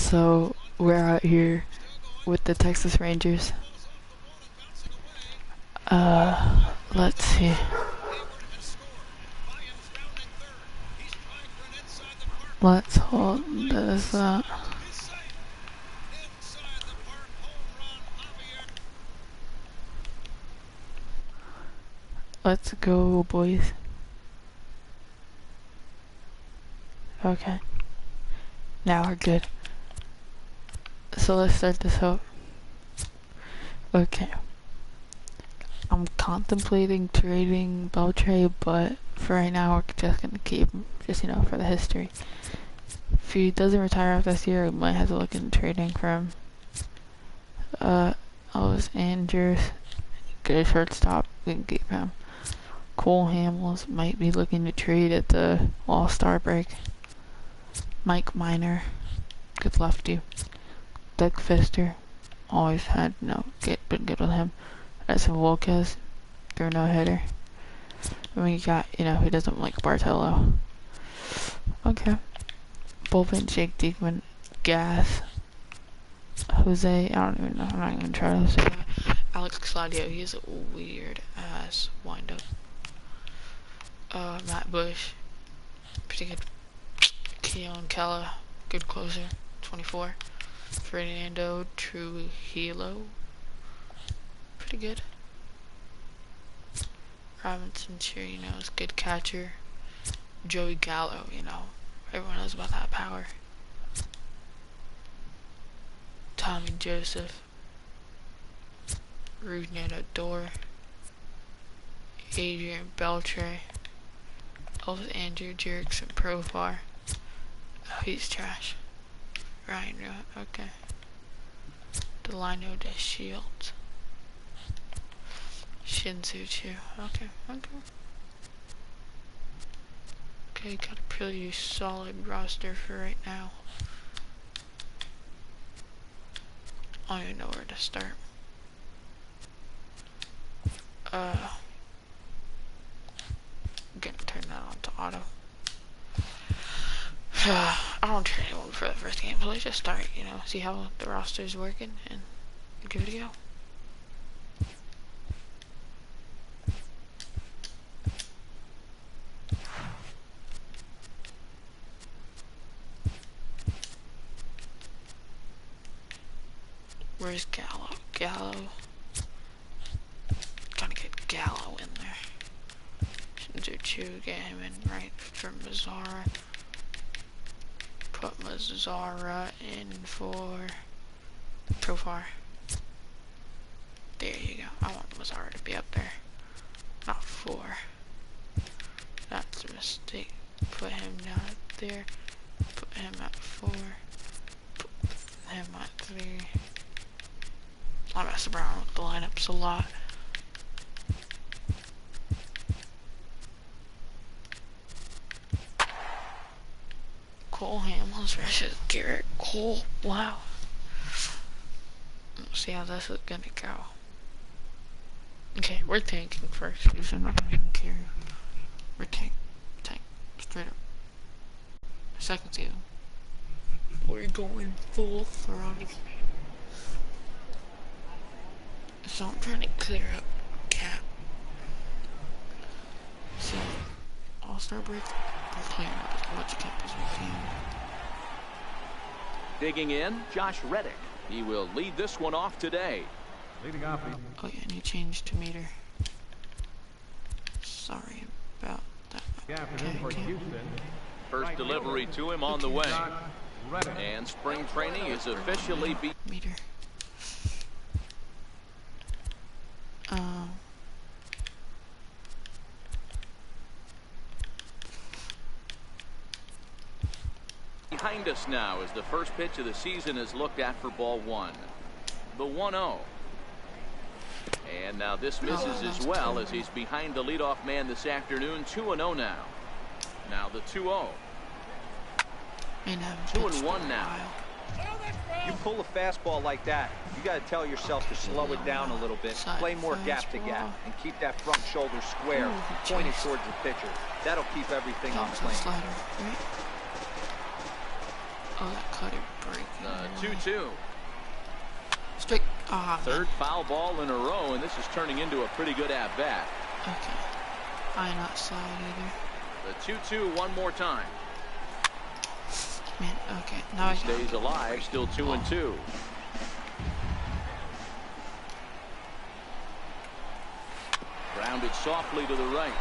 So we're out here with the Texas Rangers. Let's see. Let's hold this up. Let's go, boys. Okay. Now we're good. So let's start this out. Okay. I'm contemplating trading Beltre, but for right now we're just gonna keep him, just, you know, for the history. If he doesn't retire after this year, we might have to look into trading for him. Elvis Andrews, good shortstop, we can keep him. Cole Hamels might be looking to trade at the All-Star break. Mike Minor, good lefty. Doug Fister, always had, you know, been good with him. Edson Volquez, they're no hitter. And we got, you know, who doesn't like Bartolo. Okay. Bullpen, Jake Diekman, Gas, Jose, I don't even know, I'm not even trying to say that. Alex Claudio, he's a weird ass windup. Matt Bush, pretty good. Keon Keller, good closer, 24. Fernando Trujillo, pretty good. Robinson Chirinos, good catcher. Joey Gallo, you know, everyone knows about that power. Tommy Joseph, Rougned Odor, Adrian Beltre, Elvis Andrew Jerickson Profar. Oh, he's trash. Ryan Rowe, okay. Delino De Shields. Shinsu Chu, okay. Okay, got a pretty solid roster for right now. I don't even know where to start. I'm gonna turn that on to auto. I don't turn anyone for the first game, so let's just start, you know, see how the roster's working and give it a go. Where's Gallo? Trying to get Gallo in there. Shinsu Chu, get him in right for Mazzara. Put Mazzara in for Profar. There you go. I want Mazzara to be up there. Not 4. That's a mistake. Put him down there. Put him at 4. Put him at 3. I mess around with the lineups a lot. Cole Hamels versus Garrett Cole. Wow. Let's see how this is gonna go. Okay, we're tanking first because I'm not even care. We're tank. Straight up. Second season. We're going full throttle. So I'm trying to clear up cap. So, All-Star break, we're clearing up as much cap as we can. Digging in, Josh Reddick. He will lead this one off today. Leading off. Oh yeah, and he changed to meter. Sorry about that. Okay. First delivery to him on the way. And spring training is officially meter. Behind us now as the first pitch of the season is looked at for ball 1. The 1-0. And now this misses as well as he's behind the leadoff man this afternoon. 2-0 now. Now the 2-0. 2-1 now. You pull a fastball like that, you got to tell yourself to slow it down a little bit, play more gap to gap, and keep that front shoulder square, pointed towards the pitcher. That'll keep everything on plane. Slider, right? Oh, that cutter break. The 2-2. Strike. Ah, Third foul ball in a row, and this is turning into a pretty good at-bat. okay. I not saw it either. The 2-2 one more time. Man, okay. Now He stays alive, still 2-2. Grounded softly to the right.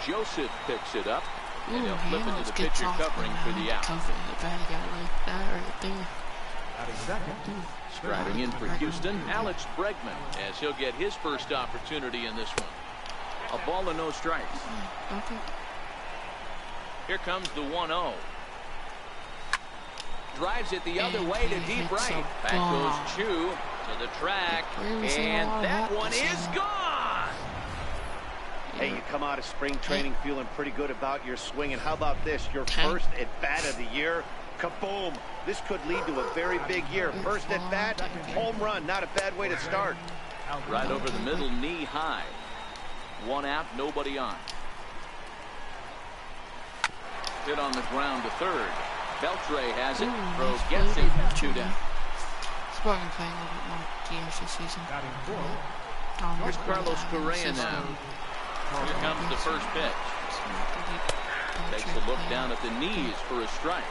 Joseph picks it up, and he'll flip it to the pitcher covering for the out. Covering the bad guy like that right there. Striding in for Houston, Alex Bregman, as he'll get his first opportunity in this one. A ball and no strikes. Okay. Here comes the 1-0. Drives it the other way to deep right. Back goes Chu to the track, and that one is gone. Hey, you come out of spring training feeling pretty good about your swing, and how about this? Your first at-bat of the year, kaboom! This could lead to a very big year. First at-bat, home run, not a bad way to start. Right over the middle, knee high. One out, nobody on. Hit on the ground to third. Beltre has it. Throw gets him. 2 down. Spartan playing a little bit more games this season. Here's Carlos Correa now. Here comes the first pitch. Takes a look down at the knees for a strike.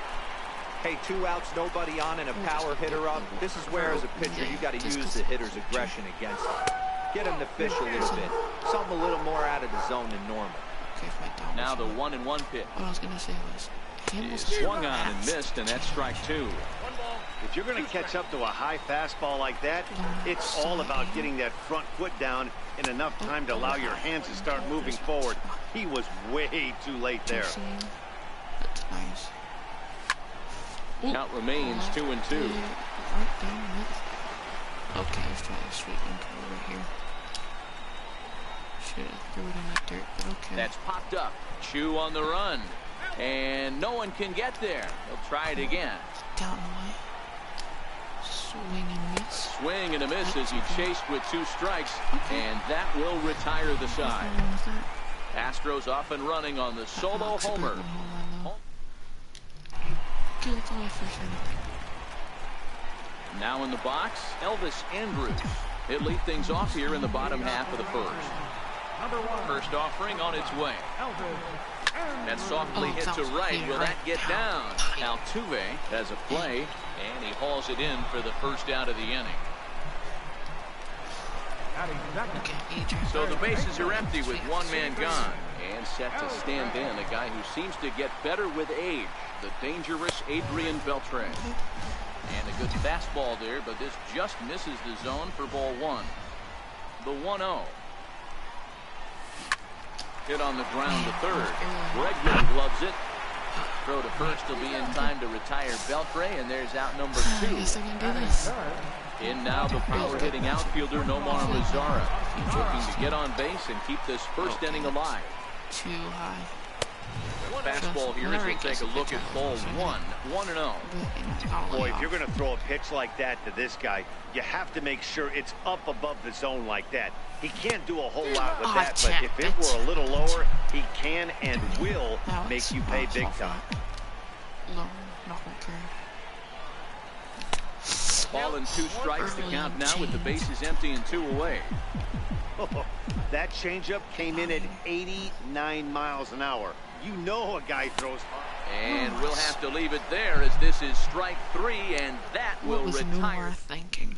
Hey, 2 outs, nobody on, and a power hitter up. This is where, as a pitcher, you got to use the hitter's aggression against him. Get him to fish a little bit. Something a little more out of the zone than normal. Now the 1-1 pitch. What I was going to say was, He swung on and missed, and that's strike 2. If you're going to catch up to a high fastball like that, it's all about getting that front foot down in enough time to allow your hands to start moving forward. He was way too late there. That's nice. Count remains 2-2. Okay, let's try a sweet link over here. Should have threw it in the dirt, but okay. That's popped up. Chu on the run. And no one can get there. He'll try it again. Down the way. Swing and miss. Swing and a miss as he chased with 2 strikes. And that will retire the side. Astros off and running on the solo homer. Now in the box, Elvis Andrus. He'll lead things off here in the bottom half of the first. First offering on its way. That softly hit to right. Will that get down? Altuve has a play, and he hauls it in for the first out of the inning. So the bases are empty with one man gone. And set to stand in a guy who seems to get better with age, the dangerous Adrian Beltre. And a good fastball there, but this just misses the zone for ball 1. The 1-0. Hit on the ground to third. Bregman gloves it. Throw to first will be in time to retire Beltre, and there's out number 2. In now the power-hitting outfielder Nomar Mazara, looking to get on base and keep this first inning alive. Too high. Fastball here as we'll take a look at ball 1. 1-0. Boy, if you're going to throw a pitch like that to this guy, you have to make sure it's up above the zone like that. He can't do a whole lot with that, but if it were a little lower, he can and will make you pay big time. Ball and 2 strikes to count now with the bases empty and 2 away. That changeup came in at 89 miles an hour. You know a guy throws hard. And we'll have to leave it there as this is strike 3, and that will retire. Thinking?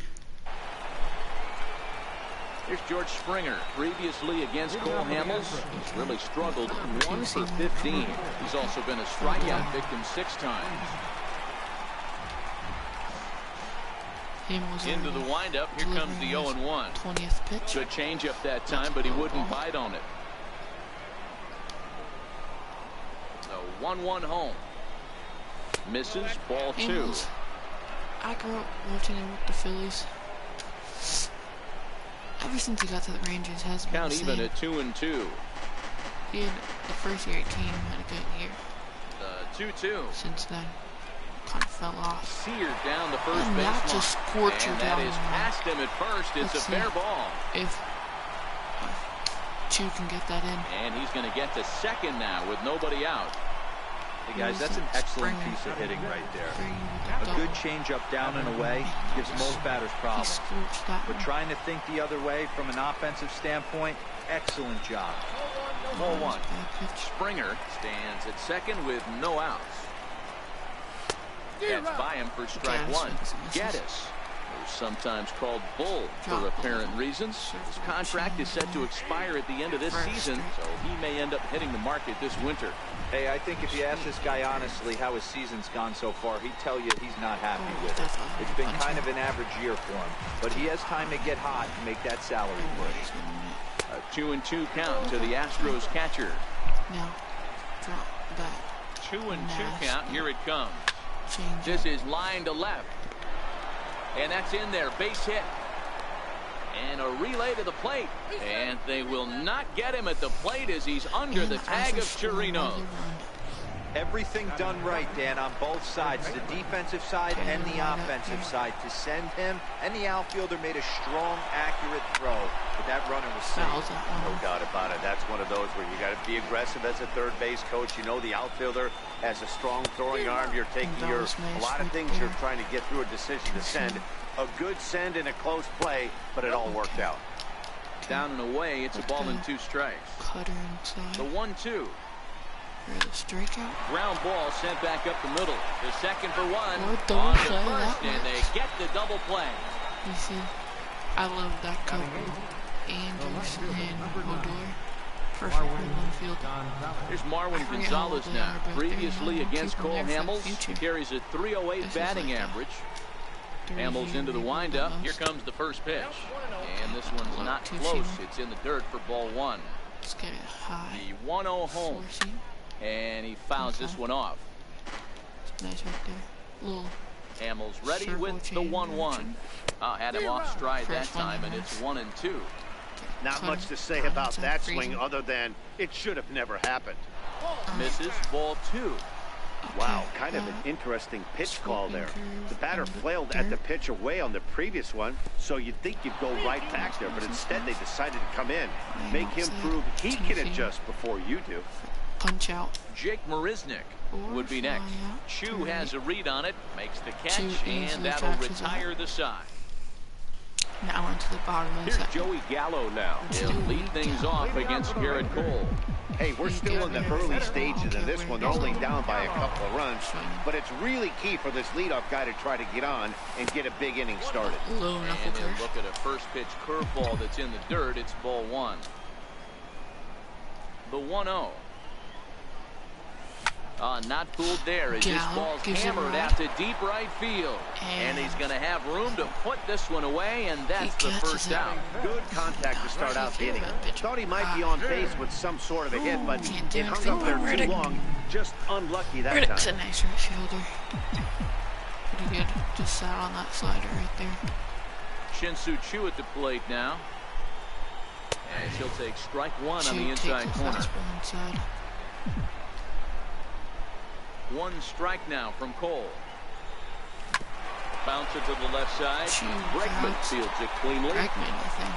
Here's George Springer, previously against Cole Hamels. He's really struggled, 1 for 15. He's also been a strikeout victim 6 times. Into the windup, here comes the 0-1. 20th pitch. Good changeup that time, but he wouldn't bite on it. So 1-1 home. Misses, ball 2. I grew up watching him with the Phillies. Ever since he got to the Rangers, has been count even at 2-2. He had the first year it came, had a good year. 2-2. Since then, kind of fell off. Seared down the first baseline. That just scorched you down. That is past him at first. It's a fair ball. If Chu can get that in. And he's going to get to second now with nobody out. Hey guys, that's an excellent piece of hitting right there. A good changeup down and away gives most batters problems. But trying to think the other way from an offensive standpoint, excellent job. Ball one. Springer stands at second with no outs. That's by him for strike one. Gaddis, who's sometimes called Bull for apparent reasons. His contract is set to expire at the end of this season, so he may end up hitting the market this winter. Hey, I think if you ask this guy honestly how his season's gone so far, he'd tell you he's not happy with it. It's been kind of an average year for him, but he has time to get hot and make that salary push. A 2-2 count to the Astros catcher. Now, drop that. 2-2 count. Here it comes. This is line to left. And that's in there. Base hit. And a relay to the plate. And they will not get him at the plate as he's under the tag of Chirinos. Everything done right, Dan, on both sides, the defensive side and the offensive side, to send him, and the outfielder made a strong, accurate throw, but that runner was safe. No doubt about it. That's one of those where you got to be aggressive as a third base coach. You know the outfielder has a strong throwing arm. You're taking a lot of things you're trying to get through a decision to send. A good send in a close play, but it all worked out. Down and away, it's a ball and 2 strikes. Cutter inside. The 1-2. The strikeout. Ground ball sent back up the middle. The second for one. On to first, and they get the double play. You see, I love that couple. Andrews and Odor. Perfect one field. Here's Marwin Gonzalez now. Previously against Cole Hamels, he carries a .308 batting average. Hamels into the windup. Here comes the first pitch. And this one's not close. It's in the dirt for ball one. Let's get it high. The 1-0 home. And he fouls this one off. Nice right there. Little Hamels ready with the 1-1. Had him off stride that time, and it's 1-2. Not much to say about that swing other than it should have never happened. Misses, ball 2. Wow, kind of an interesting pitch call there. The batter flailed at the pitch away on the previous one, so you'd think you'd go right back there, but instead they decided to come in, make him prove he can adjust before you do. Punch out. Jake Marisnick would be next. Chu has a read on it, makes the catch, and that'll retire the side. Now into the bottom of the second. Here's Joey Gallo now. He'll lead things off against Garrett Cole. Hey, we're still in the early stages of this one. They're only down by a couple of runs, but it's really key for this leadoff guy to try to get on and get a big inning started. And they'll look at a first pitch curveball that's in the dirt. It's ball 1. The 1-0. Not fooled there as this ball's hammered out to deep right field. And he's going to have room to put this one away, and that's the first out. Good contact to start out the inning. Thought he might be on base with some sort of a hit, but it hung up there too long. Just unlucky that Riddick's time. A nice right fielder. Pretty good. Just sat on that slider right there. Shin-Soo Choo at the plate now. And he'll take strike 1 on the inside corner. One strike now from Cole. Bounce it to the left side. Bregman fields it cleanly.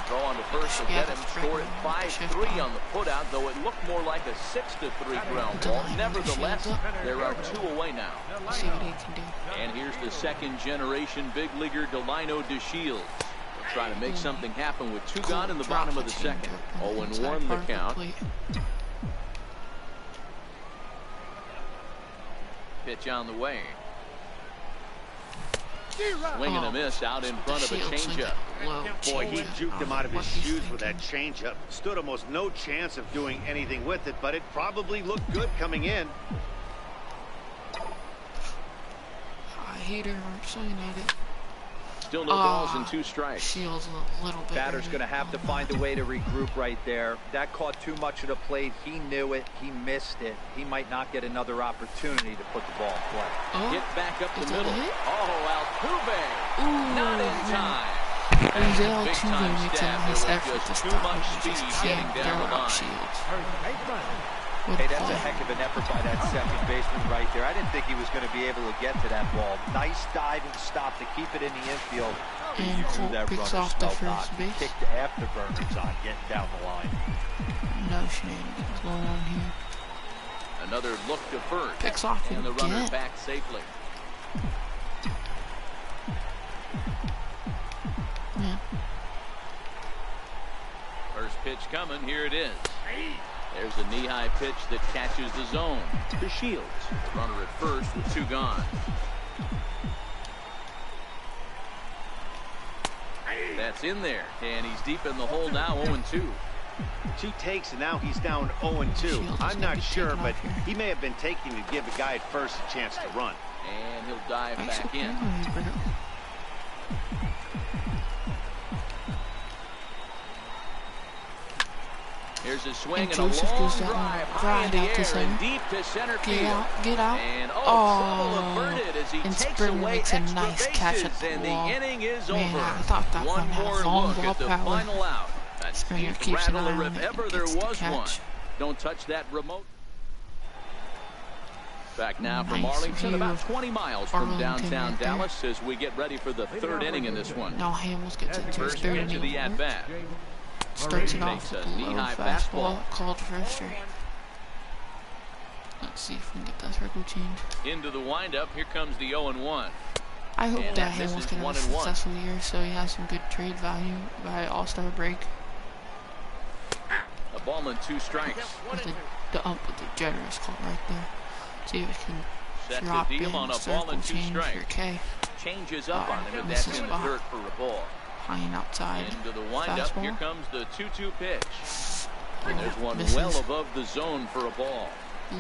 Throw on to first will get him. Scored at 5-3 on the putout, though it looked more like a 6-3 ground ball. Nevertheless, there are 2 away now. See what he can do. And here's the second generation big leaguer Delino DeShields. Try to make something happen with 2 gone in the bottom of the second. 0-1 the count. Pitch on the way. Swing and a miss out in front of a changeup. Boy, he juked him out of his shoes with that changeup. Stood almost no chance of doing anything with it, but it probably looked good coming in. I hate her. I'm swinging at it. Still no balls and 2 strikes. Shields a little bit. Batter's going to have to find a way to regroup right there. That caught too much of the plate. He knew it. He missed it. He might not get another opportunity to put the ball in play. Hit back up the middle. Altuve. Not in time. Altuve makes a nice effort to stop it. He just can't get out Shields. Hey, that's a heck of an effort by that second baseman right there. I didn't think he was going to be able to get to that ball. Nice diving stop to keep it in the infield. And Cole picks off the first base. Kicked afterburners on getting down the line. No shenanigans going on here. Another look to first. Picks off and the runner again. back safely. Yeah. First pitch coming. Here it is. There's a knee-high pitch that catches the zone. To Shields. Runner at first with 2 gone. That's in there, and he's deep in the hole now, 0-2. She takes, and now he's down 0-2. I'm not sure, but he may have been taking to give the guy at first a chance to run. And he'll dive back in. Here's a swing and a long drive high in the air and deep to center field. Get out. And trouble averted as he takes away makes a extra nice catch at bases, the and wall. the inning is Man, over. I thought that one had more long look ball at the power. final out. That's Springer Keith keeps an eye Rattler on if it ever and there gets the was catch. one. Don't touch that remote. Back now from Nice Arlington, view about of 20 miles from Arlington downtown right there. Dallas as we get ready for the 3rd inning in this one. Now Hamels gets into his First 3rd pitch of the inning. at-bat. Starts it Makes off with a a low knee-high fastball fastball. called for strike. Let's see if we can get that circle change. Into the windup, here comes the 0-1. I hope And that this Hamels is can have a 1-1. successful year so he has some good trade value by All-Star break. A ball and 2 strikes. With the ump with the generous call right there. See if we can Set drop the deal in on a circle ball and 2 change for strikes. K. Changes up on him, and this that's is in the Bach. dirt for a ball. High and outside. Into the windup, Fastball. here comes the 2-2 pitch. And there's one Misses. well above the zone for a ball.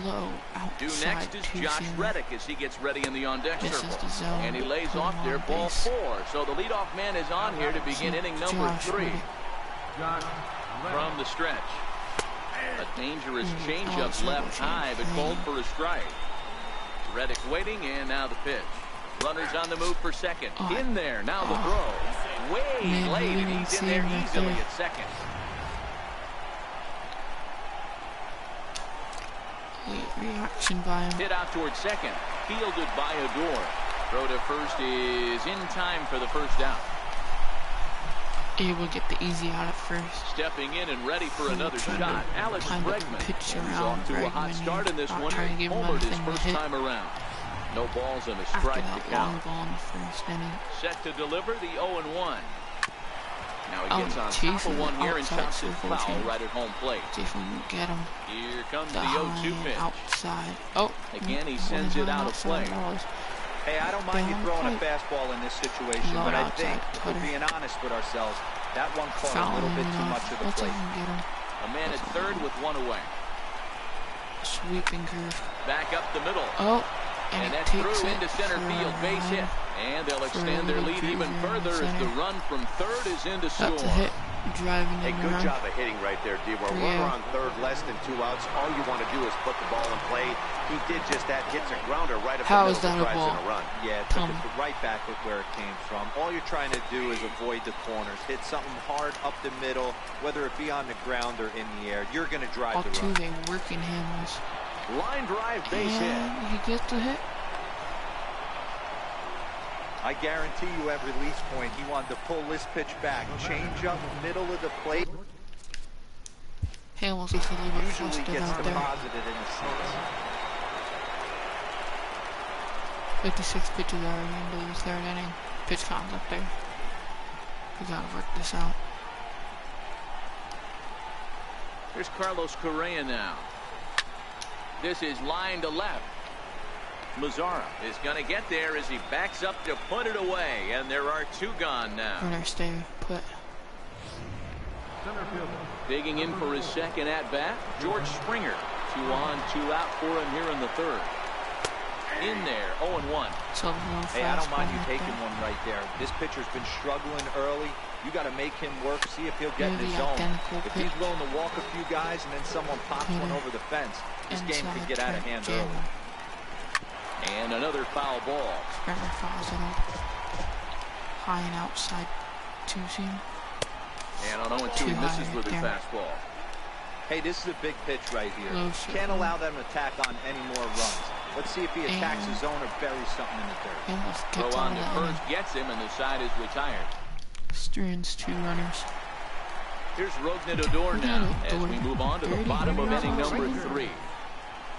Low Due outside. next is 2 Josh seam. Reddick as he gets ready in the on-deck Misses circle. the zone. And he lays Put off him there, on ball base. 4. So the leadoff man is on here to begin inning number Josh 3. Reddick. From the stretch. A dangerous changeup Alex left Reddick. high, but called for a strike. Reddick waiting, and now the pitch. Runners on the move for second. Oh. In there, now the throw. Way Man, late, we and didn't he's in see there him right easily there. at second. Late reaction by him. Hit out towards second. Fielded by Adore. Throw to first is in time for the first out. Able to get the easy out at first. Stepping in and ready for another shot. Alex Kind of Bregman. pitch He's around off to a hot Bregman start in this here. one. Not trying to give him Homered his anything to first hit. time around. No balls and a After strike that to long count. ball in the first inning. Set to deliver the 0-1. Now he gets on top chasing of one the here and outside chops it circle foul change. right at home plate. See if we can get him. Here comes The the 0-2 high pitch. outside. Oh, Again, he that sends wasn't it high out of outside play. at all. Hey, I don't mind you Down throwing a plate. fastball in this situation, Low but I outside think if cutter. we're being honest with ourselves, that one caught a Fouling little bit too enough. much of the Let's see if plate. we can get him. A man at third with one away. Sweeping curve. Back up the middle. Oh, And it that's takes through it into center for field. a Base hit. run. And they'll For extend their a lead even cruiser in further as the center. run from third is in to score. That's a hit. Driving Hey, in the good run. job of hitting right there, D-War. Yeah. Runner on third, less than 2 outs. All you want to do is put the ball in play. He did just that. Hits a grounder right up How the is middle that a that drives ball? in a run. Yeah, Tell took me. it right back with where it came from. All you're trying to do is avoid the corners. Hit something hard up the middle, whether it be on the ground or in the air. You're going to drive the run. Altuve working Hamels. Line drive base hit. And he gets the hit. I guarantee you at release point, he wanted to pull this pitch back. Change up middle of the plate. Hamels gets a little bit Usually flustered gets out there. deposited in the seats. 56 pitches already into the 3rd inning. Pitch count's up there. We gotta work this out. Here's Carlos Correa now. This is line to left. Mazzara is going to get there as he backs up to put it away. And there are 2 gone now. Runner stay put. Digging in for his second at-bat, George Springer. 2 on, 2 out for him here in the 3rd. In there, 0-1. So Hey, I don't mind you taking one right there. This pitcher's been struggling early. You got to make him work, see if he'll get in his zone. If he's willing to walk a few guys and then someone pops one over the fence, this game could get out of hand early. And another foul ball. Springer fouls it up. High and outside 2 seam. And on 0-2, he misses with his fastball. Hey, this is a big pitch right here. Low shot. Can't allow them to attack on any more runs. Let's see if he attacks his zone or buries something in the dirt. Almost Throw gets on out to of the inning. first, gets him, and the side is retired. Stearns 2 runners. Here's Rougned Odor now as we move on to the bottom of inning number 3.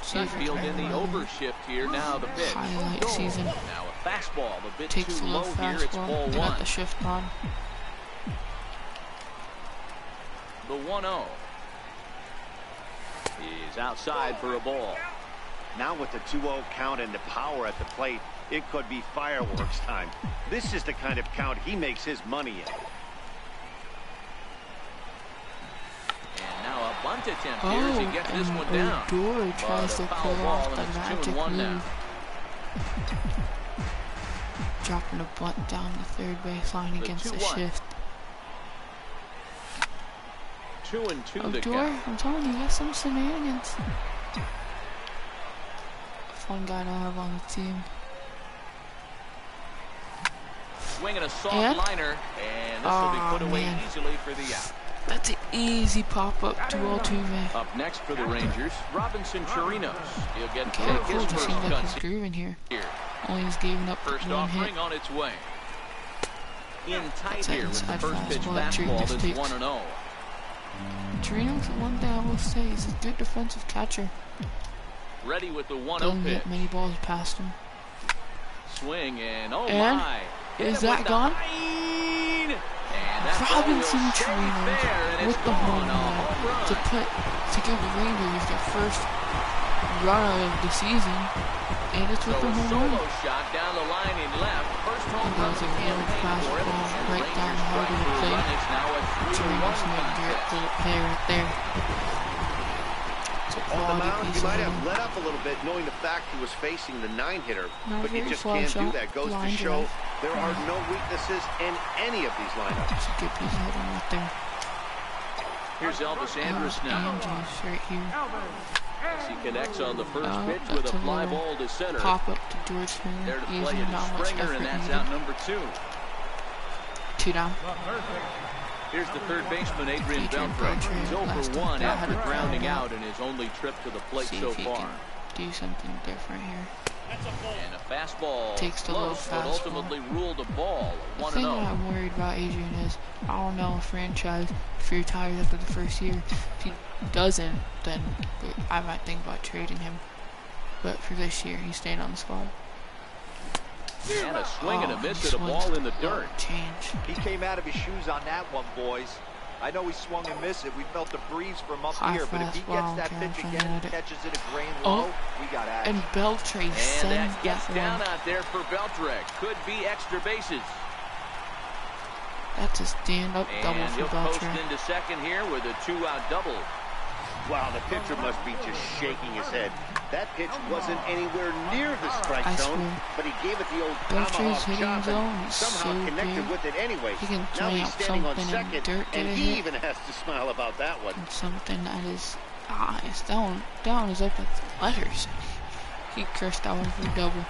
Sudfield in the overshift here. Now the pitch. Highlight season. Now a fastball, a bit Takes too a low little here. It's fastball. ball They one. got the shift on. The 1-0. He's outside for a ball. Now with the 2-0 count and the power at the plate, it could be fireworks time. This is the kind of count he makes his money in. And now a bunt attempt here as he gets this one down. Odor tries to pull off the magic move. Dropping a bunt down the third baseline against the shift. 2-2 the Odor, count. I'm telling you, you got some shenanigans. Fun guy to have on the team. Swinging a soft And? liner, and this will be put away easily for the out. That's an easy pop-up to Altuve. Up next for the Rangers, Robinson Chirinos. He'll get Okay, take cool. his Just first seems like cuts he's grooving here. here. Only he's giving up First one hit. offering on its way. In tight That's here with the inside first pitch fastball that fastball Chirinos that's takes. 1-0. Chirinos, one thing I will say, he's a good defensive catcher. Ready with the 1-0 Doesn't pitch. get many balls past him. Swing and oh And? my. Hit Is him that with the gone? line. And that ball will Robinson stay Chirinos fair, and with it's the home gone. A home run run. to give the Rangers their first run of the season, and it's with So the a home solo run. shot down the line in left. First home And run that was of a the really campaign fast for him. ball And right Rangers down the heart strike of the for a plate. run. It's now a 3-1 Chirinos made a great contest. play right there. It's a On the quality mound, piece he of might have hitting. let up a little bit, knowing the fact he was facing the 9-hitter. Not But you very just fly can't do shot. that. Goes to Line show drive. there are no weaknesses in any of these lineups. It's a good piece of hitting right there. Here's Elvis Andrus now. Andrews right here. As he connects on the first Oh, pitch with that's a a fly little ball to center. Pop up to George Springer. There to play Easy, it not is much Springer, effort and that's needed. out number 2. 2 down. Here's the third baseman, Adrian Adrian Beltre. Beltre, He's 0 last for time 1 that after had a grounding ground out in his only trip to the plate See so if he far. can do something different here. And a fastball Takes the low close, but fastball. ultimately ruled a ball. The thing that 1-0. I'm worried about Adrian is, I don't know a franchise, if he retires after the first year, if he doesn't, then I might think about trading him. But for this year, he's staying on the squad. And a swing and a Oh, miss he at a swings ball in the low dirt. Change. He came out of his shoes on that one, boys. I know he swung and missed it. We felt the breeze from up High here, but if he fastball, gets that Karen pitch Freeman again, at it. catches it a grain Oh, low, we got action. And Beltre And sends that gets that down one. out there for Beltre. Could be extra bases. That's a stand-up double And for he'll post Beltre. into second here with a 2-out double. Wow, the pitcher must be just shaking his head. That pitch wasn't anywhere near the strike I zone, swear. but he gave it the old Beltre's tomahawk hitting chop zone and is somehow so connected big. with it anyway. He can Now swing he's out standing on something in second, dirt, get and a he hit. even has to smile about that one. And something that is it's down is up with letters. He cursed that one for a double.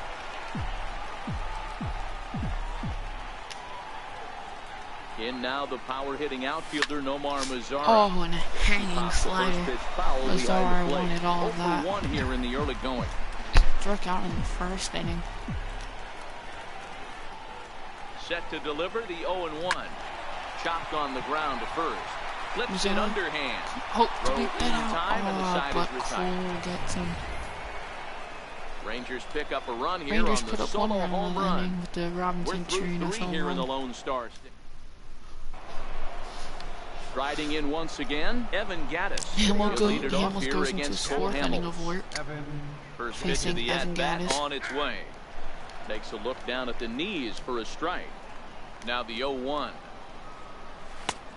In now the power-hitting outfielder Nomar Mazara. Oh, and a hanging Pops the first slider. pitch foul behind Mazara the plate. wanted all of 0 that. for 1 here in the early going. Struck out in the first inning. Set to deliver the 0-1. Chopped on the ground to first. Flips it Mazara. underhand. Hope to Throw get that in out. time, and the side But is retired. Cole gets him. Rangers pick up a run here Rangers on put the up one solo run home in the run. inning with the We're Robinson through Chirinos 3 home here in the run. Lone Stars. Striding in once again, Evan Gattis. He'll lead it off Hamels here goes into his against Cole fourth inning Hamels. of work. First pitch of Facing the Evan at-bat Gattis. on its way. Takes a look down at the knees for a strike. Now the 0-1.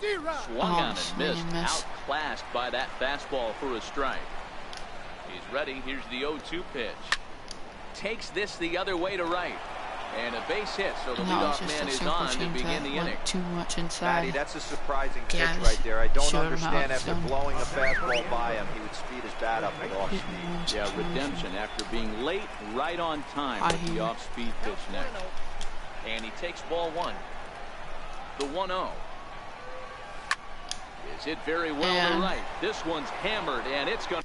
Swung on and swing missed. and miss. Outclassed by that fastball for a strike. He's ready. Here's the 0-2 pitch. Takes this the other way to right. And a base hit, so the And that was leadoff just man a is simple on to change begin that the inning. went too much Matty, inside. that's a surprising pitch Gattis right there. I don't showed him understand how after it's done. blowing a fastball by him, he would speed his bat up with off Hitting speed. one Yeah, situation. redemption after being late, right on time I with the hear. off-speed pitch next. And he takes ball 1. The 1-0. Is hit very well to And- right. This one's hammered, and it's going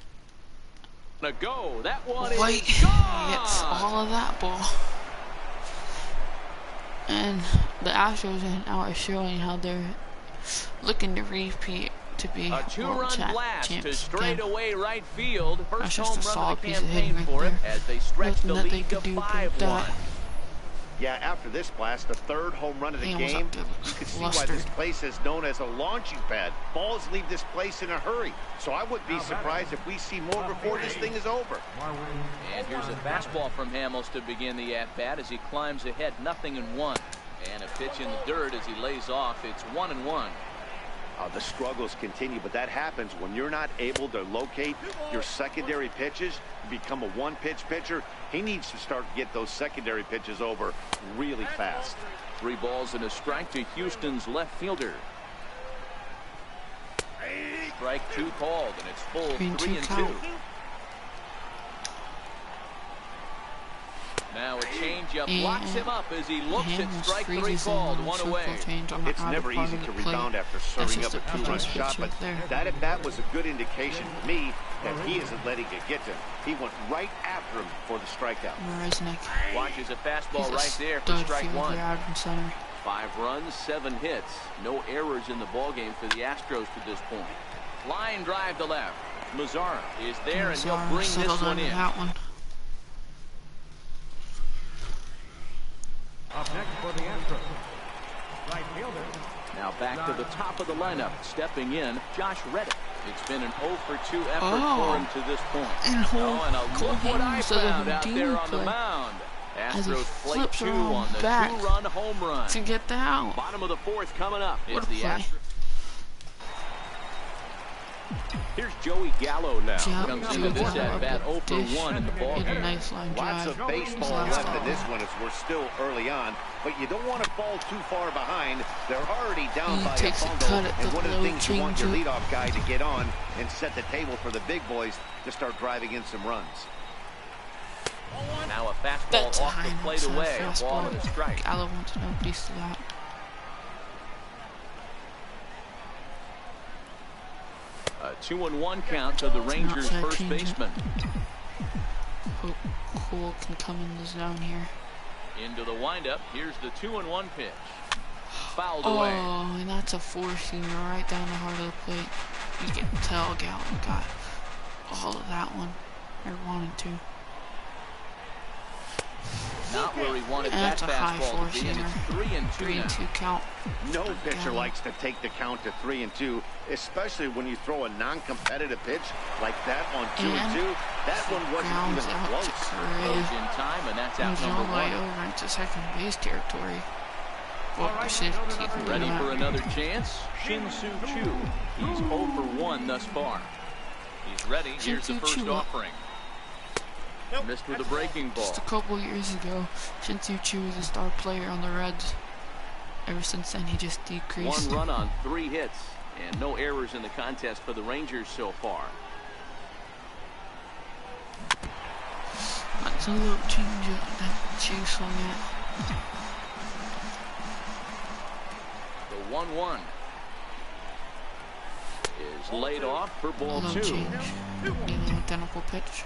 to go. That one White is gone. gets all of that ball. And the Astros now are showing how they're looking to repeat to be A two-run blast to champs straightaway right field. First home just a run of solid the piece of campaign hitting for right him there. as they stretch the Nothing that they lead to could do about 5-1. that. Yeah, after this blast, the third home run of the Hamels game, up there looks you can see flustered. why this place is known as a launching pad. Balls leave this place in a hurry, so I wouldn't be surprised if we see more before this thing is over. And here's a fastball from Hamels to begin the at-bat as he climbs ahead 0-1. And a pitch in the dirt as he lays off. It's 1-1. The struggles continue, but that happens when you're not able to locate your secondary pitches. You become a one-pitch pitcher. He needs to start to get those secondary pitches over really fast. 3 balls and a strike to Houston's left fielder. Strike 2 called, and it's full 3-2. Now a changeup blocks him up as he looks at strike 3 called, 1 away. It's never easy to rebound after serving up a 2-run shot, but that at bat was a good indication to me that he isn't letting it get to him. He went right after him for the strikeout. Watches a fastball right there for strike 1. Out in center. 5 runs, 7 hits. No errors in the ballgame for the Astros to this point. Line drive to left. Mazara is there, and he'll bring this one in. That one. Up next for the Astros, right fielder. Now back to the top of the lineup. Stepping in, Josh Reddick. It's been an 0 for 2 effort for him to this point. And look what I found out there on the mound. Astros play 2 on the 2-run home run. To get the out. Bottom of the 4th coming up. What It's a the play. Astros. Here's Joey Gallo now. Comes into this at-bat 0 for 1 in the ballgame. Nice line Lots drive. of baseball left in this one as we're still early on, but you don't want to fall too far behind. They're already down He by a takes a bundle, cut at and the one of the low things you want your changeup. leadoff guy to get on and set the table for the big boys to start driving in some runs. Now a fastball That's off high, the plate not away. fastball. Ball and a strike. Gallo wants no piece of that. A 2-1 count to the Rangers' Outside first changeup. baseman. Hope Cole can come in the zone here. Into the windup. Here's the 2-1 pitch. Fouled away. Oh, and that's a 4-seamer right down the heart of the plate. You can tell Gallo got all of that one, or wanted to. Not where he wanted And that that's a high fastball to be, and it's 3-2 now. 3-2 count. No pitcher likes to take the count to 3-2, especially when you throw a non-competitive pitch like that on 2-2. That one wasn't Grounds even out close. to Throws Correa. in time, and that's out Moves all number the way 1. over into second base territory. Well, I should keep him Ready doing for that. another chance? Shin-Soo Choo. He's 0 for 1 thus far. He's ready. Here's the Shin-Soo first Choo. offering. Missed with a breaking ball. Just a couple years ago, Shin-Soo Choo was a star player on the Reds. Ever since then, he just decreased. 1 run on 3 hits, and no errors in the contest for the Rangers so far. That's a little change up that Choo swung at. The 1-1 is laid off for ball Low 2. change. Nearly identical pitch.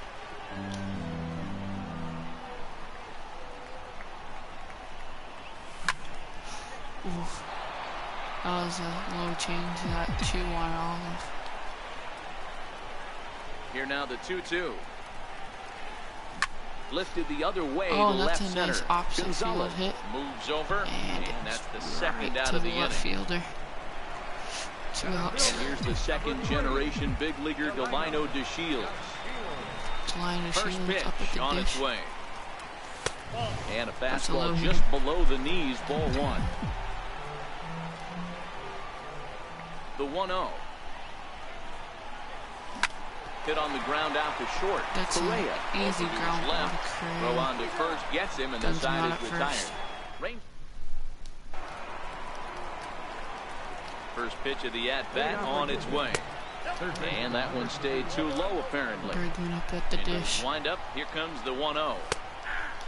Oof. That was a low change that Choo wanted all of. Here now the 2-2. Lifted the other way Oh, to that's left a center. nice opposite Gonzalez field hit. moves over, and that's the second Right out to of the the inning. left fielder. 2 outs. And here's the second generation big leaguer Delino DeShields. Line of First Shields pitch up at the on dish. its way. And a That's a fastball low just hit. below the knees, ball 1. The 1-0. Hit on the ground out to short. That's an Correa easy over to his ground ball to left. Correa. Throw on to first, gets him, and the Guns him side out is at retired. first. First pitch of the at-bat on its way. And that one stayed too low, apparently. Bergman up at the dish. Wind up. Here comes the 1-0.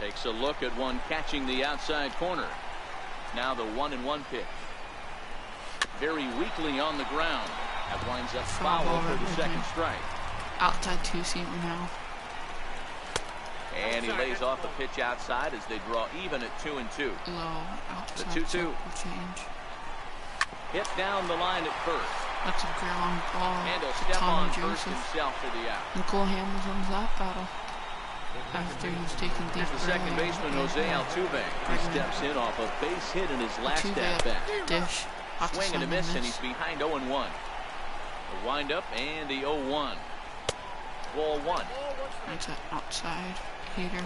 Takes a look at one catching the outside corner. Now the 1-1 pitch. Very weakly on the ground. That winds up Foul foul ball for the right second there. strike. Outside 2-seamer now. And he lays off the pitch outside as they draw even at 2-2. Low outside. The 2-2. Change. Hit down the line at first. That's a ground ball And he'll to step Tommy on first Joseph. himself for the out. And Cole Hamels wins that battle. After he's taken deep Here's the second baseman, Jose Altuve. He steps in off a base hit in his last at-bat. Dish. Swing and a miss, and he's behind 0-1. The windup and the 0-1. Ball one. That's an outside heater.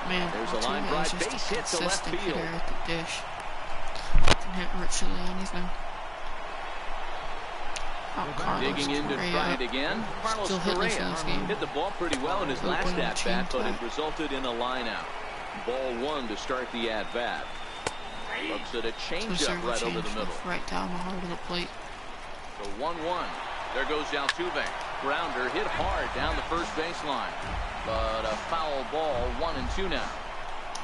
Man, there's a line Altuve drive is just base a hit to left consistent field. hitter at the dish. Can hit Richard Laney's now. Digging in to try it again. Carlos Correa hit the ball pretty well in his last at-bat, but it resulted in a line out. Ball one to start the at-bat. Looks at a changeup right over the middle. Right down the heart of the plate. The 1-1. There goes Altuve. Grounder hit hard down the first baseline. But a foul ball, 1-2 now.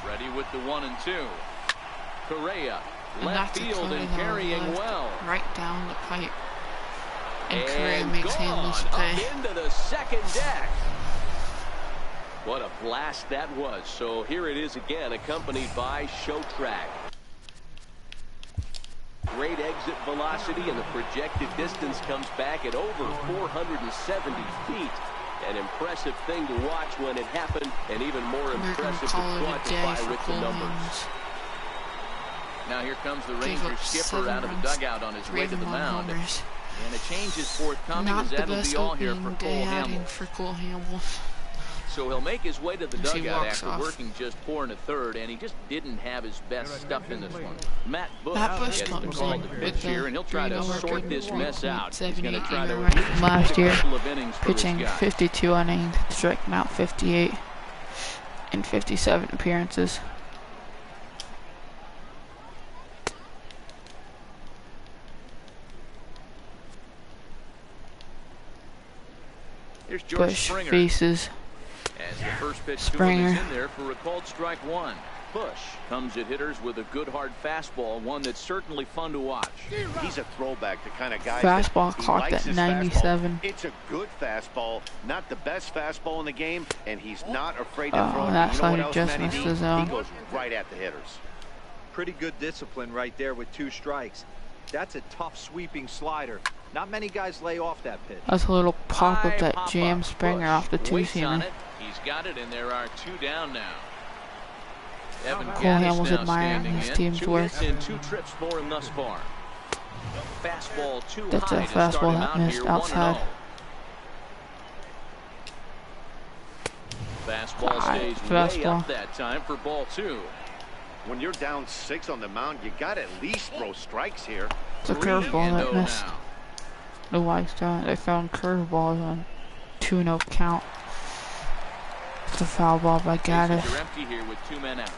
Ready with the 1-2. Correa, left field and carrying well. Right down the pipe. And Correa makes Hamels up pay. Into the second deck. What a blast that was. So here it is again, accompanied by Show Track. Great exit velocity, and the projected distance comes back at over 470 feet. An impressive thing to watch when it happened, and even more impressive to quantify with the numbers. Now here comes the Ranger skipper out of the dugout on his way to the mound. And a change is forthcoming, as that'll be all here for Cole Hamels. So he'll make his way to the dugout after working just 4 1/3, and he just didn't have his best stuff in this one. Matt Bush gets the call to pitch here, and he'll try to sort this mess out. He's going to try to last year, innings pitching 52 innings, striking out 58 in 57 appearances. Here's George Bush Springer. faces As the first pitch Springer. is in there for a called strike one. Bush comes at hitters with a good hard fastball, one that's certainly fun to watch. He's a throwback, the kind of guy fastball clocked at 97. It's a good fastball, not the best fastball in the game, and he's not afraid to throw it. That You know what side else, just Matty missed D? the zone. He goes right at the hitters. Pretty good discipline right there with 2 strikes. That's a tough sweeping slider. Not many guys lay off that pitch. That's a little pop-up that jammed Springer off the Waits on two-seamer. it. He's got it, and there are 2 down now. Evan Cole Gaddis Hamels now admiring standing his in. team's 2 work. hits and 2 trips for him thus far. Fastball too That's high a to start fastball him that out missed here, outside. 1-0. Fastball stays way up that time for ball 2. When you're down 6 on the mound, you got to at least throw strikes here. It's a curveball that missed. The Whites they found curveballs on 2-0 count. It's a foul ball by Gaddis. You're empty here with 2 men out.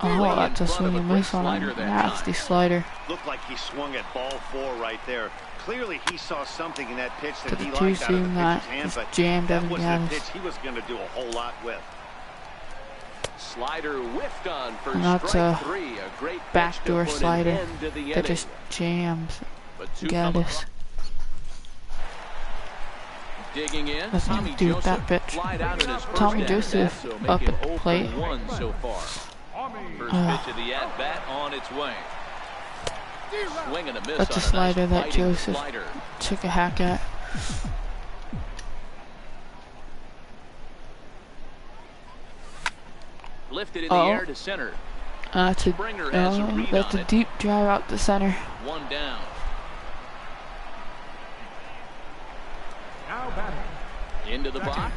Oh, that's a swing and miss on a nasty slider. Looked like he swung at ball 4 right there. Clearly, he saw something in that pitch that To he the liked out of the two-seam that pitcher's hand, just but jammed that Evan was the Gaddis. pitch he was going to do a whole lot with. Slider whiffed on for And that's strike a 3. A great backdoor pitch to put an slider end to the that inning. just jams But 2 come Gaddis. Digging in, Nothing Tommy to do with that Joseph pitch. flied out in his first Tommy at-bat, Joseph so up make him at the 0 for plate. 1 so far. First pitch of the at-bat on its way. Swing and a miss. That's a on nice slider that biting Joseph slider. took a hack at. Lifted in the air to center. Springer has a read That's on a it. deep drive out the center. 1 down. Now batting. Into the box.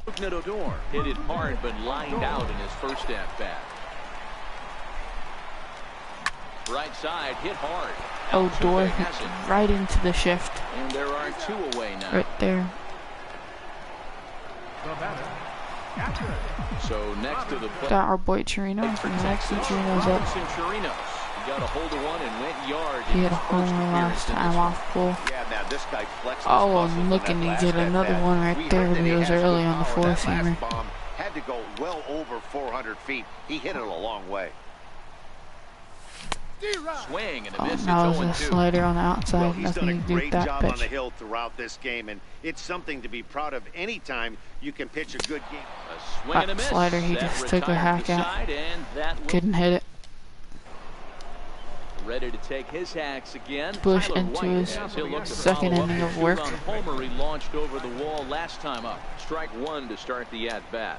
Odor hit it hard but lined out in his first at-bat. Right side hit hard. Odor Altuve has it. right into the shift. And there are 2 away now. Right there. The batter. Catcher. So next to the plate. Got our boy Chirino. Next to Chirino's up. Robinson Chirinos. He got a hold of one and went yard. He had a homer last time off pull. Yeah, now this guy flexed his Oh, muscles I'm in looking that to get last another at-bat. one right We there, heard but that he was has early good on the power. That four-seamer. last bomb had to go well over 400 feet. He hit it a long way. Swing and a Oh, miss. that was It's a 0-2. slider on the Well, outside. he's done Nothing a you can do with great that job on the pitch. hill throughout this game, and it's something to be proud of anytime you can pitch a good game. A swing and a That miss. slider he That just took a retired hack the at. side, and that will Couldn't hit it. ready to take his hacks again. Bush Tyler into White, his as he'll look to second follow up inning the of work. two-run homer he launched over the wall last time up. Strike one to start the at-bat.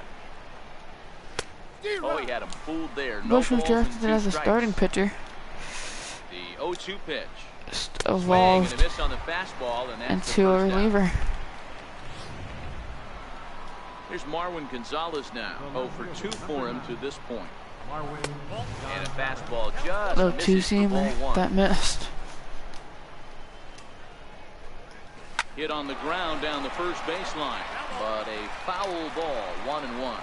Oh, he had him fooled there. No Bush was balls and drafted 2 as a strikes. starting pitcher. The 0-2 pitch. Just Swing and evolved a miss on the fastball, and that's the into a first out. reliever. Here's Marwin Gonzalez now. 0 for 2 for him to this point. And a fastball just Little misses for ball two-seamer one. that missed. Hit on the ground down the first baseline, but a foul ball. 1-1.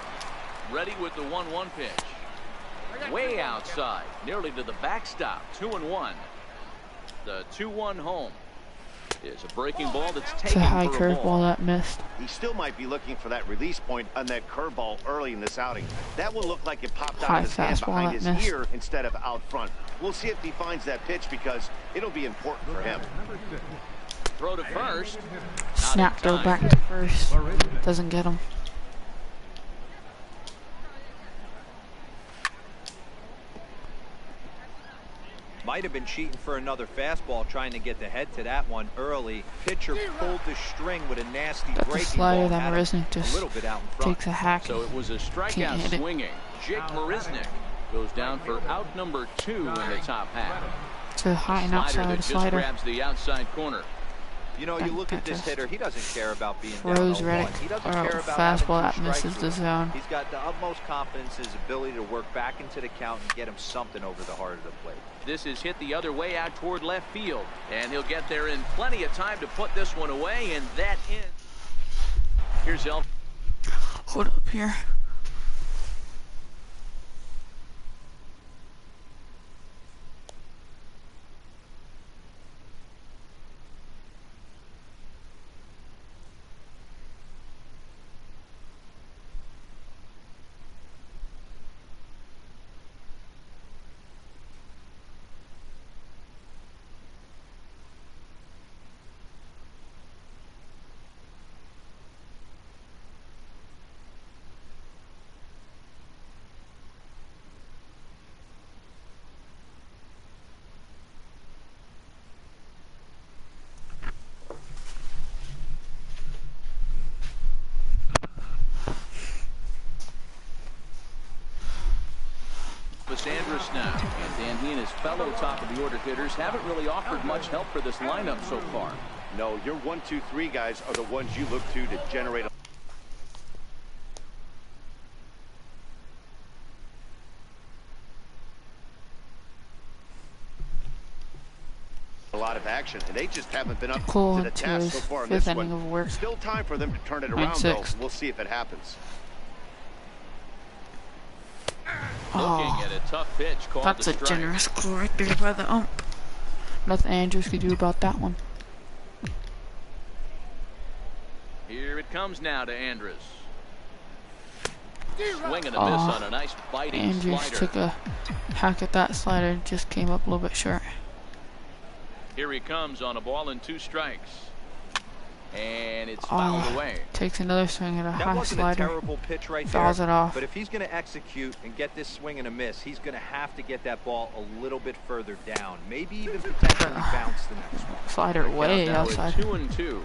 Ready with the 1-1 pitch. Way outside, nearly to the backstop. 2-1. The 2-1 home is a breaking ball that's It's taken a high for a curveball ball. that missed. He still might be looking for that release point on that curveball early in this outing. That one looked like it popped out High of his hand fastball behind that his missed. ear instead of out front. We'll see if he finds that pitch because it'll be important for him. Throw to first. Snap throw time. back to first. Doesn't get him. Might have been cheating for another fastball, trying to get the head to that one early. Pitcher pulled the string with a nasty That's a breaking slider ball. that Had him Marisnik a just little bit out in front. takes a hack. So it was a Can't strikeout hit it. swinging. Jake Marisnik goes down for out number 2 in the top half. It's a high and Slider outside that just slider. grabs the outside corner. You know, you look at this hitter, he doesn't care about being down Throws 0-1. Reddick He doesn't or care about fastball that having 2 strikes misses to the him. zone. He's got the utmost confidence in his ability to work back into the count and get him something over the heart of the plate. This is hit the other way out toward left field, and he'll get there in plenty of time to put this one away, and that ends. Here's El. Hold up here. Andrus now, and Dan, he and his fellow top of the order hitters haven't really offered much help for this lineup so far. No, your 1, 2, 3 guys are the ones you look to generate a lot of action, and they just haven't been up Cole to the into task his so far in fifth this inning one. of work. Still time for them to turn it around, though. 9-6. We'll see if it happens. Oh, Looking at a tough pitch called that's the a strike. generous call right there by the ump. Nothing Andrews could do about that one. Here it comes now to Andrus. Swing and a Oh, miss on a nice biting Andrews slider. took a hack at that slider, just came up a little bit short. Here he comes on a ball and 2 strikes. And it's fouled Oh, away. takes another swing at a That high wasn't a slider. terrible pitch right Fouls there. it off. But if he's going to execute and get this swing and a miss, he's going to have to get that ball a little bit further down. Maybe even potentially bounce the next one. Slider way Now outside. it's 2-2.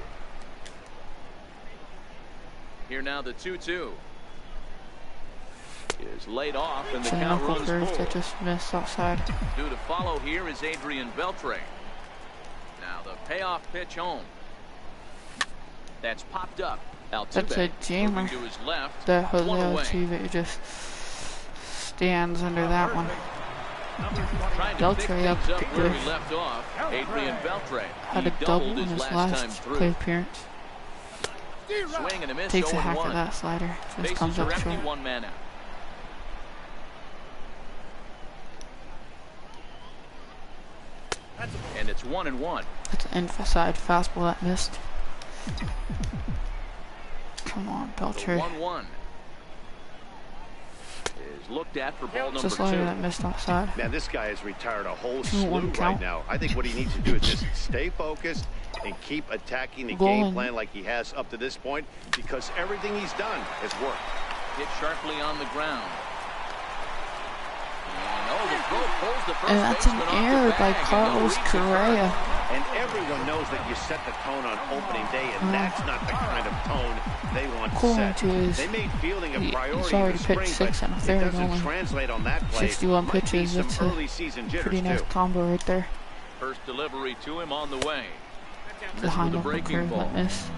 Here now the 2-2 is laid off, and the It's a count knuckle runs curve full. that just missed outside. Due to follow here is Adrian Beltre. Now the payoff pitch home. That's popped up. That's a Altuve jammer. moving to his left. The Jose One away. Altuve just stands under that one. Trying to pick Beltre up things up where with- he left off. Adrian Beltre. Had He a double doubled in his last time last through. play appearance. Swing and a miss. Takes a hack 0-1. at that slider. Just Bases comes are up empty, short. 1 man out. And it's 1-1. That's an inside fastball that missed. Come on, The Beltre. 1-1 is looked at for ball number Just like 2. that missed outside. Man, this guy has retired a whole 2-1 slew right count. now. I think what he needs to do is just stay focused and keep attacking the game plan like he has up to this point, because everything he's done has worked. Hit sharply on the ground. And the throw pulls the first And that's an baseman off the error by bag, and Carlos no reach at Correa. And everyone knows that you set the tone on opening day, and that's not the kind of tone they want to According set. to his, They made fielding a priority he's already in the spring, pitched 6 but and a it third, doesn't only translate on that play. 61 Might be pitches. some That's early a season jitters pretty nice too. combo right there. First delivery to him on the way. The high with a note breaking curve ball. that miss.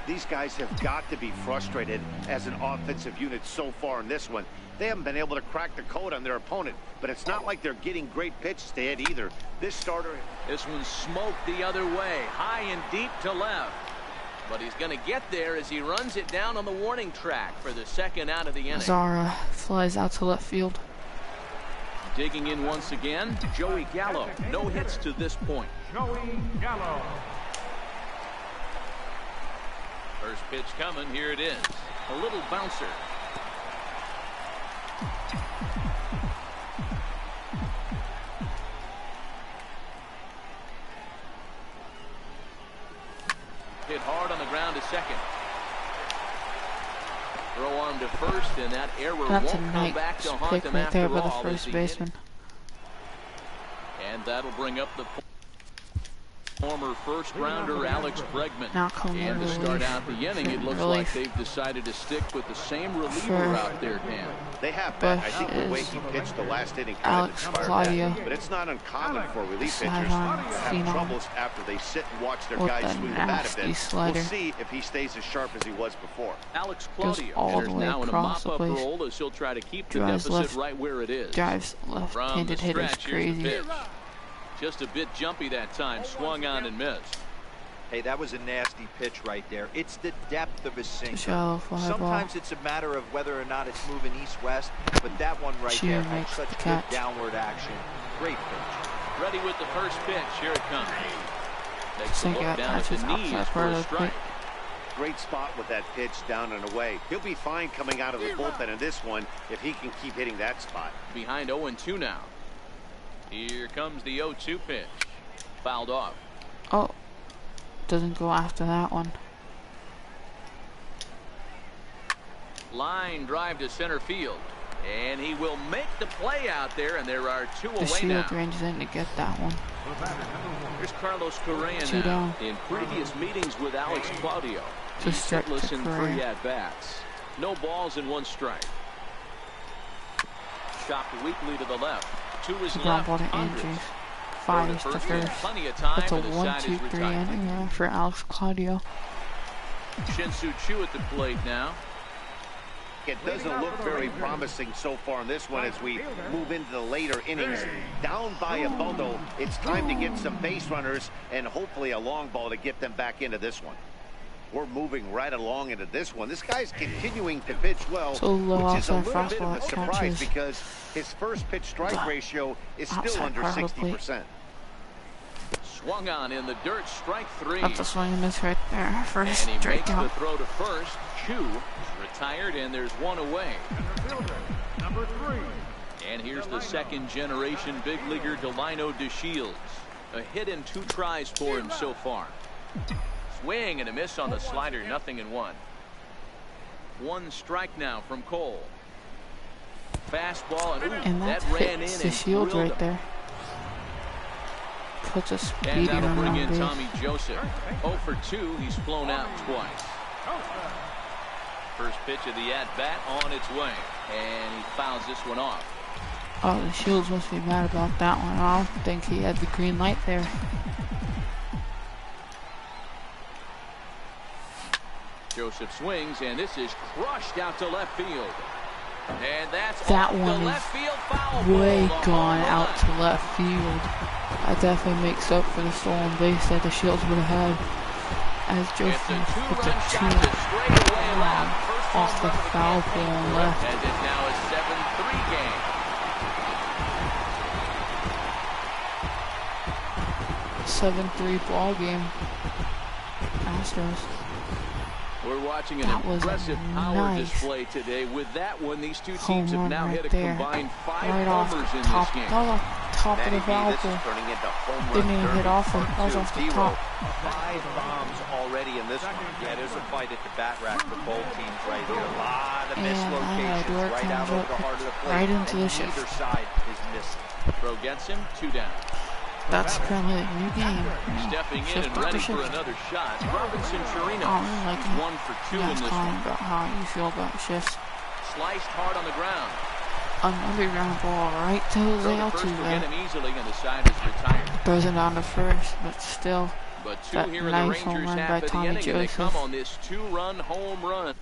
These guys have got to be frustrated as an offensive unit so far in this one. They haven't been able to crack the code on their opponent, but it's not like they're getting great pitches to hit either. This starter... This one smoked the other way, high and deep to left. But he's going to get there as he runs it down on the warning track for the second out of the inning. Zara flies out to left field. Digging in once again, Joey Gallo. No hits to this point. Joey Gallo. First pitch coming, here it is. A little bouncer. Hit hard on the ground to second. Throw arm to first, and that error That's a won't come back nice to haunt pick them right after there by the all. first baseman. And that'll bring up the former first rounder Alex Bregman. Now coming And to relief. start out the inning, it looks Relief. like they've decided to stick with the same reliever For out there, Dan. They have been. Bush I think the way is he pitched the last inning kind Alex of inspired Claudio. that. But it's not uncommon for relief pitchers Sidearm to have phenom. troubles after they sit and watch their With guys a swing the bat a nasty bit. slider. We'll see if he stays as sharp as he was before. Alex Goes Claudio all the enters way now in a across the mop-up place. role as he'll try to keep the Drives deficit left. right where it is. Drives From the left-handed hitters stretch, here's the crazy. pitch. Just a bit jumpy that time, swung on and missed. Hey, that was a nasty pitch right there. It's the depth of his sinker. Shallow fly ball. Sometimes it's a matter of whether or not it's moving east-west, but that one right Shear there had makes such the good catch. downward action. Great pitch. Ready with the first pitch. Here it comes. Takes a Think look that down at the catches knees outside for part a of the plate. strike. Great spot with that pitch down and away. He'll be fine coming out of the bullpen in this one if he can keep hitting that spot. Behind 0-2 now. Here comes the 0-2 pitch. Fouled off. Oh, doesn't go after that one. Line drive to center field. And he will make the play out there, and there are 2 The away now. shield ranges in to get that one. Here's Carlos Correa 2 now. down. In previous meetings with Alex Claudio, he's Just strike to hitless in 3 Correa. at-bats. No balls and 1 strike. Chopped weakly to the left. To his Ground left, ball to Andres. Andrews. Throw 5 to is to first, and first. plenty of time That's a for the side is 1-2-3 retired. inning for Alex Claudio. Shin-Soo Choo at the plate now. It doesn't look very promising so far in this one as we move into the later innings. Down by a bundle, it's time to get some base runners and hopefully a long ball to get them back into this one. We're moving right along into this one. This guy's continuing to pitch well, So low which is a outside little bit of fastball a that surprise catches because his first pitch strike ratio is still outside under part of the plate. 60%. Swung on in the dirt, strike 3. That's a swing and miss right there. First And he makes the strikeout. throw to first. Choo is retired, and there's 1 away. Fielder, number 3. And here's the second-generation big leaguer Delino DeShields. A hit and 2 tries for him so far. Swing and a miss on the slider, 0-1. 1 strike now from Cole. Fastball, and, And that that ran in hits and the shield drilled right him. there. Puts a And speedy that'll run bring on in base. Tommy Joseph. 0 for 2, he's flown out twice. First pitch of the at-bat on its way, and he fouls this one off. Oh, the Shields must be mad about that one. I don't think he had the green light there. Joseph swings, and this is crushed out to left field. And that's That off the one left field foul Way ball. gone out to left field. That definitely makes up for the stolen base that the Shields would have had. As It's a Joseph with the 2-run shot to straightaway left. First off home the run of foul campaign pole for him, left. as it now is 7-3 game. 7-3 ball game. Astros. We're watching an That was impressive power nice display today. With that one, these two home teams have run now right hit a there. combined 5 Right off homers the in top. this game. That was top of the Matty B, foul this is pole. turning into home run Didn't even hit derby off him. part That was two. off the D-Roll. top. 5 bombs already in this one. Yeah, there's a fight at the bat rack for both teams right here. A lot of missed And locations Dort right out comes over the up heart of the plate. right into and the shift. neither side is missing. Throw gets him, 2 down. That's currently a new game. Stepping in Shift and after ready shift. for another shot. Robinson Chirinos. I don't like He's it. 1 for 2 You in guys this comment one. about how you feel about shifts. Sliced hard on the ground. Another ground ball right to Jose Throw to first will get Altuve. him easily, and the side is retired. Throws it down to first, but still. But 2 That here in nice the home Rangers run half by of the Tommy inning, and they Joseph. come on this 2-run home run.